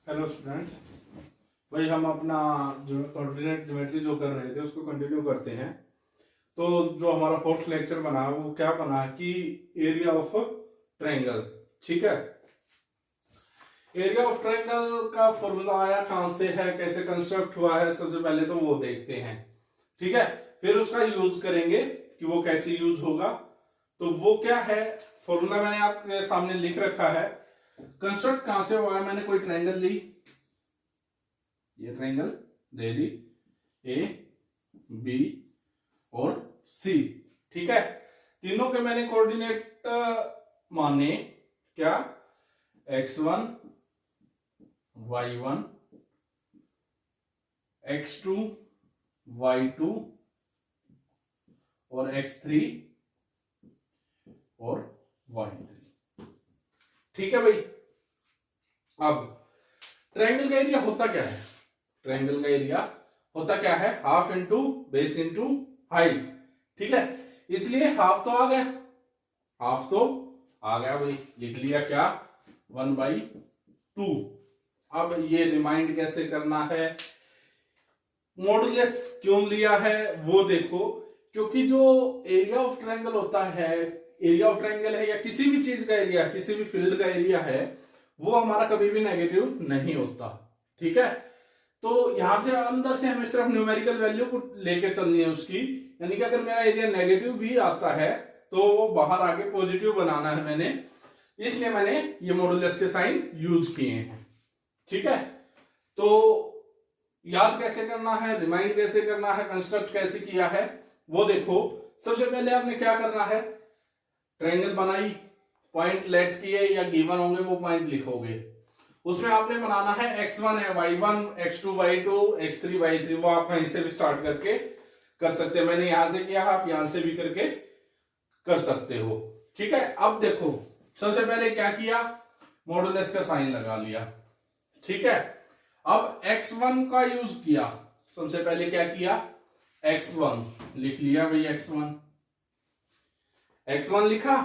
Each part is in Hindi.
हेलो स्टूडेंट्स, भाई हम अपना जो कोऑर्डिनेट ज्योमेट्री जो कर रहे थे उसको कंटिन्यू करते हैं। तो जो हमारा फोर्थ लेक्चर बना वो क्या बना कि एरिया ऑफ ट्रायंगल। ठीक है, एरिया ऑफ ट्रायंगल का फॉर्मूला आया कहां से है, कैसे कंस्ट्रक्ट हुआ है, सबसे पहले तो वो देखते हैं। ठीक है, फिर उसका यूज करेंगे कि वो कैसे यूज होगा। तो वो क्या है, फॉर्मूला मैंने आपके सामने लिख रखा है। कंस्ट्रक्ट कहां से हुआ है, मैंने कोई ट्रायंगल ली, ये triangle they the A B और सी। ठीक है, तीनों के मैंने कोऑर्डिनेट माने क्या, x1 y1 x2 y2 और x3 और y3। ठीक है भाई, अब ट्रायंगल का एरिया होता क्या है, ट्रायंगल का एरिया होता क्या है, half into base into height. ठीक है, इसलिए हाफ तो आ गया, हाफ तो आ गया भाई, लिख लिया क्या 1/2। अब ये रिमाइंड कैसे करना है, मॉडुलस क्यों लिया है वो देखो, क्योंकि जो एरिया ऑफ ट्रायंगल होता है, एरिया ऑफ ट्रायंगल है या किसी भी चीज का एरिया, किसी भी फील्ड का एरिया है, वो हमारा कभी भी नेगेटिव नहीं होता। ठीक है, तो यहां से अंदर से हमें सिर्फ न्यूमेरिकल वैल्यू को लेके चलनी है उसकी, यानी कि अगर मेरा एरिया नेगेटिव भी आता है तो वो बाहर आके पॉजिटिव बनाना है मैंने, इसलिए मैंने ये मॉडुलस के साइन यूज किए हैं। ठीक है, तो याद कैसे करना है, रिमाइंड कैसे करना है, कंस्ट्रक्ट कैसे किया है वो देखो। सबसे पहले आपने क्या करना है, ट्रायंगल बनाई, पॉइंट लेट किए या गिवन होंगे वो पॉइंट लिखोगे, उसमें आपने बनाना है x1 है y1 x2 y2 x3 y3। वो आप कहीं से भी स्टार्ट करके कर सकते हैं, मैंने यहां से किया, आप यहां से भी करके कर सकते हो। ठीक है, अब देखो सबसे पहले क्या किया, मॉडुलस का साइन लगा लिया। ठीक है, अब x1 का यूज किया, सबसे पहले क्या किया, x1 लिख लिया भाई, x1 लिखा।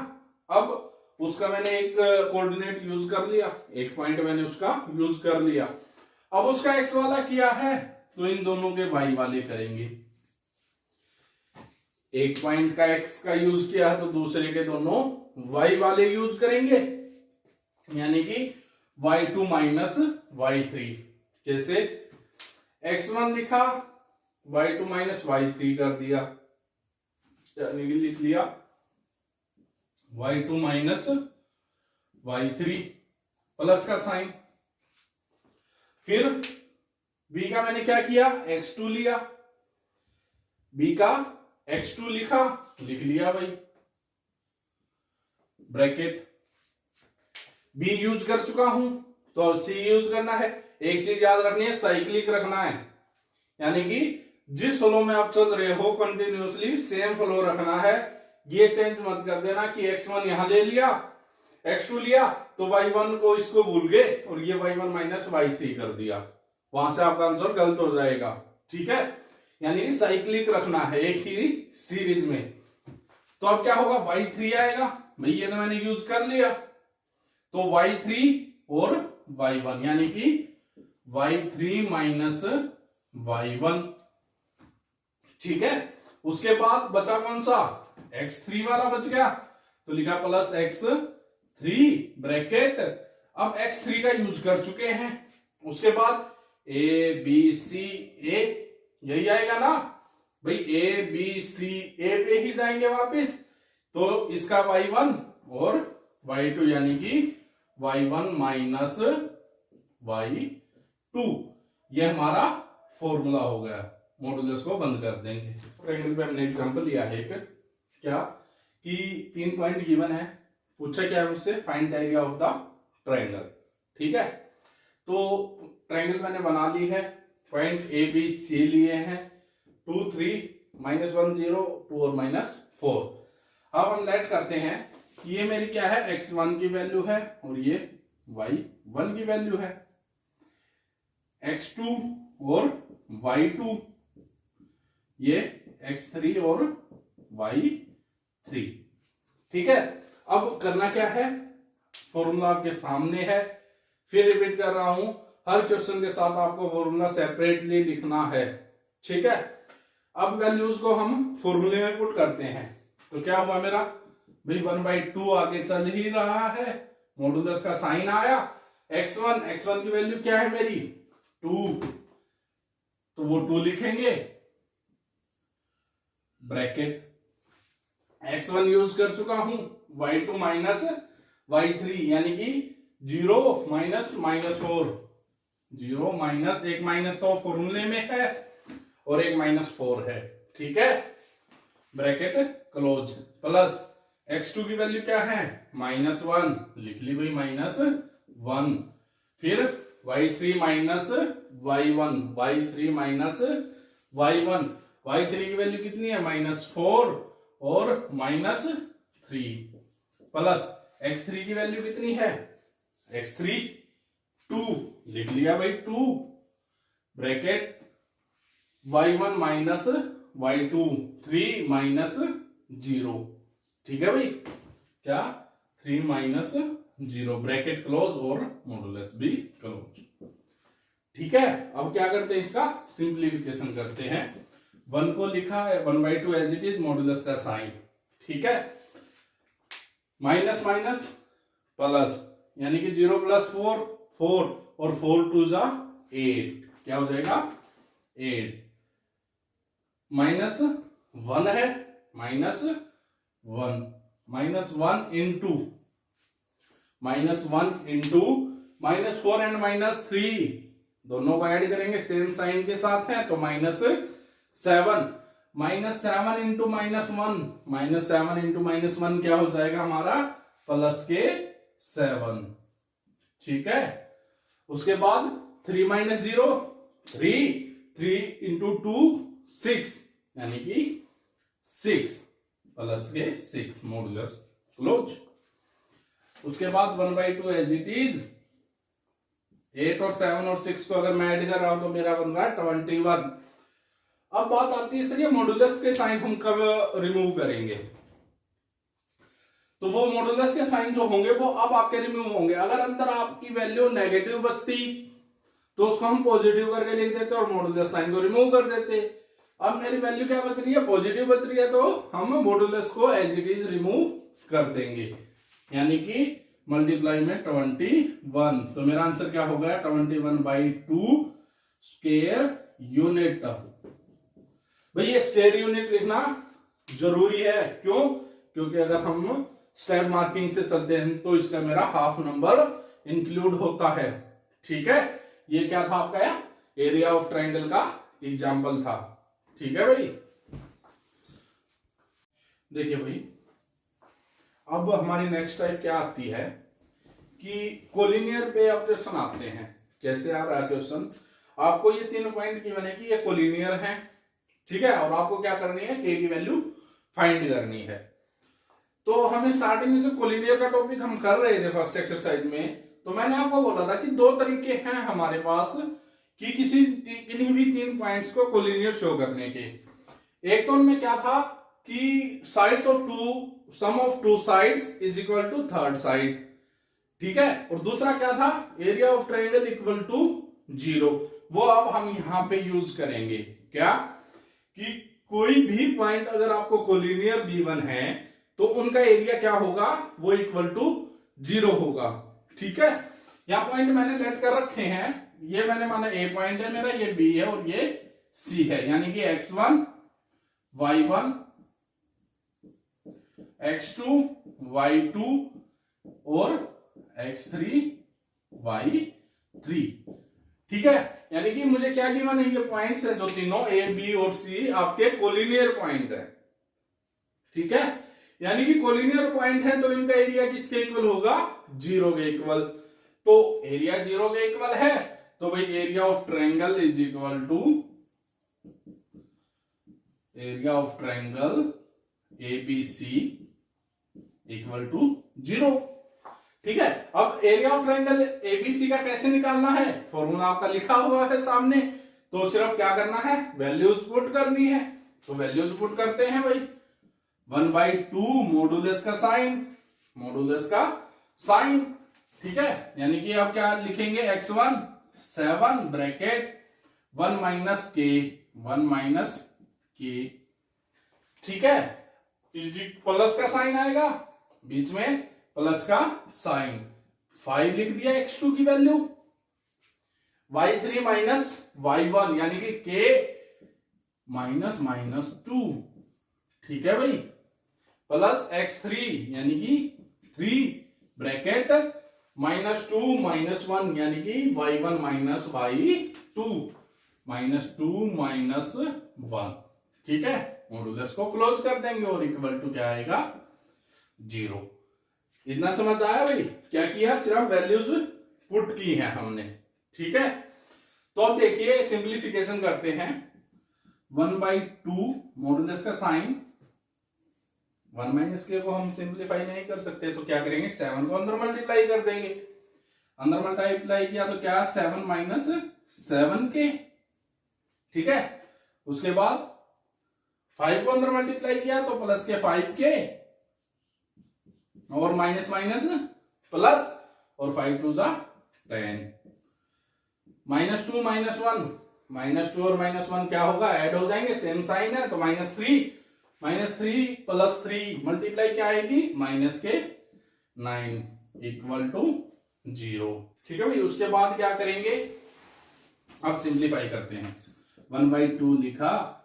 अब उसका मैंने एक कोऑर्डिनेट यूज कर लिया, एक पॉइंट मैंने उसका यूज कर लिया। अब उसका x वाला किया है तो इन दोनों के y वाले करेंगे, एक पॉइंट का x का यूज किया है तो दूसरे के दोनों y वाले यूज करेंगे, यानी कि y2 माइनस y3। जैसे x1 लिखा, y2 माइनस y3 कर दिया, यानी कि लिख लिया y2 माइनस y3 प्लस का साइन। फिर b का मैंने क्या किया, x2 लिया, b का x2 लिखा, लिख लिया भाई ब्रैकेट, b यूज कर चुका हूं तो अब c यूज करना है। एक चीज याद रखनी है, साइक्लिक रखना है, यानी कि जिस फ्लो में आप चल रहे हो कंटिन्यूअसली सेम फ्लो रखना है, ये चेंज मत कर देना कि x1 यहां ले लिया, x2 लिया तो y1 को इसको भूल गए और ये y1 माइनस y3 कर दिया, वहां से आपका आंसर गलत हो जाएगा। ठीक है, यानी कि साइक्लिक रखना है एक ही सीरीज में। तो अब क्या होगा, y3 आएगा भाई, ये तो मैंने यूज कर लिया, तो y3 और y1 यानी कि y3 माइनस y1। ठीक है, उसके बाद बचा कौन सा, x3 वाला बच गया, तो लिखा प्लस x3 ब्रैकेट। अब x3 का यूज कर चुके हैं, उसके बाद a b c a, यही आएगा ना भाई, a b c a पे ही जाएंगे वापस, तो इसका y1 और y2 यानी कि y1 माइनस y2, ये हमारा फॉर्मूला हो गया। मॉडुलस को बंद कर देंगे। ट्रायंगल पे हमने एग्जांपल लिया है एक, क्या कि 3 पॉइंट गिवन है, पूछा क्या है मुझसे, find the area of the triangle. ठीक है, तो ट्रायंगल मैंने बना ली है, पॉइंट ए बी सी लिए हैं, 2 3 -1 0 2 और -4। अब हम लेट करते हैं, ये मेरी क्या है, x1 की वैल्यू है और ये y1 की वैल्यू है, x2 और y2 ये x3 और y3। ठीक है, अब करना क्या है, फॉर्मूला आपके सामने है, फिर रिपीट कर रहा हूं, हर क्वेश्चन के साथ आपको फॉर्मूला सेपरेटली लिखना है। ठीक है, अब वैल्यूज को हम फॉर्मूले में पुट करते हैं। तो क्या हुआ मेरा भाई 1/2 आगे चल ही रहा है, मॉडुलस का साइन आया, x1 की वैल्यू क्या है मेरी 2, तो वो 2 लिखेंगे, ब्रैकेट x1 यूज कर चुका हूं, y2 माइनस y3 यानी कि 0 माइनस -4, 0 माइनस, एक माइनस तो फॉर्मूले में है और एक -4 है। ठीक है, ब्रैकेट क्लोज, प्लस x2 की वैल्यू क्या है -1, लिख ली भाई -1, फिर y3 minus y1, y3 minus y1, y3 की वैल्यू कितनी है -4 और -3, प्लस x3 की वैल्यू कितनी है x3 2, लिख लिया भाई 2, bracket y1 minus y2 3 minus 0। ठीक है भाई, क्या 3 माइनस 0, ब्रैकेट क्लोज और मॉडुलस भी क्लोज। ठीक है, अब क्या करते हैं, इसका सिंप्लीफिकेशन करते हैं। 1 को लिखा है 1/2 एज इट इज, मॉडुलस का साइन। ठीक है, माइनस माइनस प्लस, यानी कि 0 प्लस 4 4 और 4 2 जा 8, क्या हो जाएगा 8, -1 है, -1, -1 इंटू -4 एंड -3 दोनों को ऐड करेंगे, सेम साइन के साथ है तो -7, -7 इंटू -1, -7 क्या हो जाएगा हमारा प्लस के 7। ठीक है, उसके बाद 3 - 0 3 इंटू 2 6, यानी कि 6 प्लस के 6, मॉडुलस क्लोज। उसके बाद 1/2 एज इट इज, 8 और 7 और 6 को अगर मैं ऐड कर रहा हूं तो मेरा बन रहा है 21। अब बात आती है सर ये मॉडुलस के साइन हम कब रिमूव करेंगे, तो वो मॉडुलस के साइन जो होंगे वो अब आपके रिमूव होंगे। अगर अंदर आपकी वैल्यू नेगेटिव बचती तो उसको हम पॉजिटिव करके लिख देते और मॉडुलस साइन को रिमूव कर देते। अब मेरी वैल्यू क्या बच रही है, पॉजिटिव बच रही है, तो हम मॉडुलस को एज इट इज रिमूव कर देंगे, यानी कि मल्टीप्लाई में 21। तो मेरा आंसर क्या हो गया 21/2 स्क्वायर यूनिट। भाई ये स्क्वायर यूनिट लिखना जरूरी है, क्यों, क्योंकि अगर हम स्टेप मार्किंग से चलते हैं तो इसका मेरा हाफ नंबर इंक्लूड होता है। ठीक है, ये क्या था आपका एरिया ऑफ ट्रायंगल का एग्जाम्पल था। ठीक है भाई, देखिए भाई अब हमारी नेक्स्ट टाइप क्या आती है कि कोलिनियर पे आप क्वेश्चन आते हैं। कैसे आ रहा है क्वेश्चन, आपको ये 3 पॉइंट गिवन है कि ये कोलिनियर है, ठीक है, और आपको क्या करनी है के की वैल्यू फाइंड करनी है। तो हमें स्टार्टिंग में जो कोलिनियर का टॉपिक हम कर रहे थे फर्स्ट एक्सरसाइज में, तो मैंने आपको बोला था कि 2 तरीके हैं हमारे पास कि किन्हीं भी 3 पॉइंट्स को कोलिनियर शो करने के। एक तो उनमें क्या था कि sides of sum of 2 sides is equal to third side, ठीक है, और दूसरा क्या था area of triangle equal to 0। वो अब हम यहां पे यूज करेंगे क्या कि कोई भी पॉइंट अगर आपको कोलिनियर गिवन है तो उनका एरिया क्या होगा, वो इक्वल टू 0 होगा। ठीक है, यहां पॉइंट मैंने सेट कर रखे हैं, ये मैंने माना ए पॉइंट है मेरा, ये बी है और ये सी है, यानी कि x1 y1 x2 y2 और x3 y3। ठीक है, यानी कि मुझे क्या गिवन है, ये पॉइंट्स है जो तीनों ए बी और सी आपके कोलिनियर पॉइंट है। ठीक है, यानी कि कोलिनियर पॉइंट है तो इनका एरिया किसके इक्वल होगा, 0 के इक्वल। तो एरिया 0 के इक्वल है तो भाई area of triangle is equal to area of triangle ABC equal to 0। ठीक है, अब एरिया ऑफ ट्रायंगल एबीसी का कैसे निकालना है, फॉर्मूला आपका लिखा हुआ है सामने, तो सिर्फ क्या करना है वैल्यूज पुट करनी है। तो वैल्यूज पुट करते हैं भाई, 1/2 मॉडुलस का साइन, मॉडुलस का साइन। ठीक है, यानी कि आप क्या लिखेंगे x1 7 ब्रैकेट 1 माइनस के, ठीक है। प्लस का साइन आएगा, बीच में प्लस का साइन, 5 लिख दिया x2 की वैल्यू, y3 माइनस y1 यानी कि k माइनस -2, ठीक है भाई, प्लस x3 यानी कि 3 ब्रैकेट -2 -1 यानी कि y1 माइनस y2 -2 -1, ठीक है। मॉडुलस को क्लोज कर देंगे और इक्वल टू क्या आएगा 0। इतना समझ आया भाई, क्या किया, सिर्फ वैल्यूज पुट की हैं हमने, ठीक है। तो अब देखिए सिंप्लीफिकेशन करते हैं, 1/2 मॉडुलस का साइन, 1 माइनस के को हम सिंप्लीफाई नहीं कर सकते, तो क्या करेंगे 7 को अंदर मल्टीप्लाई कर देंगे, अंदर मल्टीप्लाई किया तो क्या 7 माइनस 7 के, ठीक है। उसके बाद 5 को अंदर मल्टीप्लाई किया तो प्लस के 5 के और माइनस माइनस प्लस और 5 2 जा 10, -2 -1 और -1 क्या होगा, ऐड हो जाएंगे, सेम साइन है तो -3 प्लस 3 मल्टीप्लाई क्या आएगी माइनस के 9 इक्वल टू 0, ठीक है भाई। उसके बाद क्या करेंगे, अब सिंप्लीफाई करते हैं, 1/2 लिखा,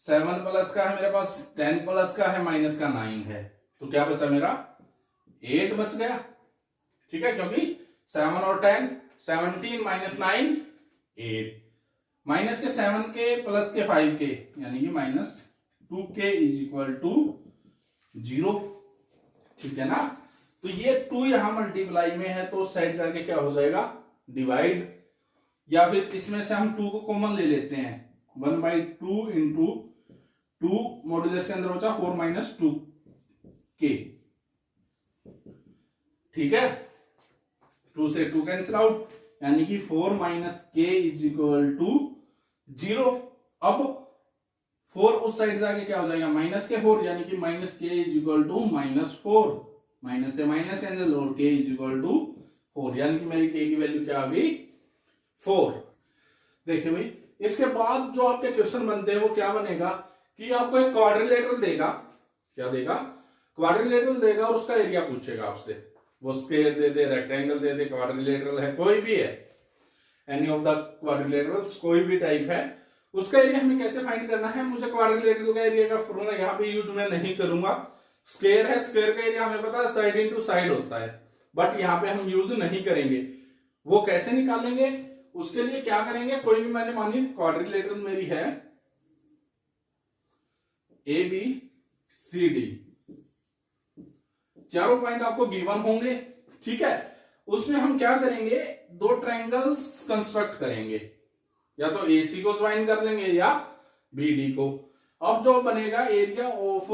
7 प्लस का है मेरे पास, 10 प्लस का है, माइनस का 9 है, तो क्या बचा मेरा 8 बच गया, ठीक है, क्योंकि 7 और 10 17 माइनस 9 8, माइनस के 7 के प्लस के 5 के यानी कि -2 के इज इक्वल टू 0, ठीक है ना। तो ये 2 यहां मल्टीप्लाई में है तो साइड जाके क्या हो जाएगा डिवाइड, या फिर इसमें से हम 2 को कॉमन ले लेते हैं, 1/2 इंटू 2 मॉड्यूलस के अंदर बचा 4 - 2 के, ठीक है, 2 से 2 कैंसिल आउट यानी कि 4 - के इज इक्वल टू 0। अब 4 उस साइड जाके क्या हो जाएगा -4 यानी कि -k is equal to -4, minus से माइनस कैंसिल और k इज इक्वल टू 4 यानी कि मेरी k की वैल्यू क्या आ गई 4। देखिए भाई, इसके बाद जो आपके क्वेश्चन बनते हैं वो क्या बनेगा कि आपको एक क्वाड्रिलेटरल देगा, क्या देगा, क्वाड्रिलेटरल देगा और उसका एरिया पूछेगा आपसे, वो स्क्वायर दे दे, रेक्टेंगल दे दे, क्वाड्रिलेटरल है, कोई भी है, एनी ऑफ द क्वाड्रिलेटरल्स, कोई भी टाइप है, उसका एरिया हमें कैसे फाइंड करना है। मुझे क्वाड्रिलेटरल का एरिया का फॉर्मूला यहाँ पे यूज मैं नहीं करूंगा, स्क्वायर है, स्क्वायर का एरिया हमें पता है साइड इनटू साइड होता है, बट यहाँ पे हम यूज नहीं करेंगे। वो कैसे निकालेंगे, उसके लिए क्या करेंगे, कोई भी मैंने मानी क्वाड्रिलेटरल मेरी है ABCD, चारों पॉइंट आपको गिवन होंगे, ठीक है। उसमें हम क्या करेंगे, 2 ट्रायंगल्स कंस्ट्रक्ट करेंगे, या तो AC को ज्वाइन कर लेंगे या BD को। अब जो बनेगा एरिया ऑफ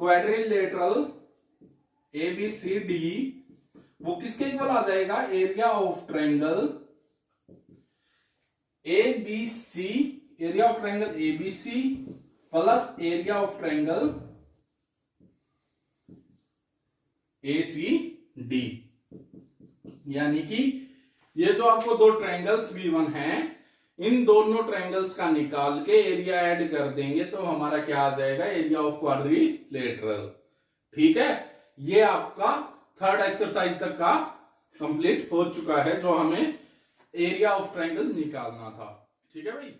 क्वाड्रिलेटरल ABCD वो किसके इक्वल आ जाएगा, area of triangle ABC, area of triangle ABC plus area of triangle ACD, यानी कि ये जो आपको 2 ट्रायंगल्स गिवन हैं, इन दोनों ट्रायंगल्स का निकाल के एरिया ऐड कर देंगे तो हमारा क्या आ जाएगा, एरिया ऑफ क्वाड्रिलेटरल, ठीक है। ये आपका 3rd एक्सरसाइज तक का कंप्लीट हो चुका है, जो हमें एरिया ऑफ ट्रायंगल निकालना था, ठीक है भाई।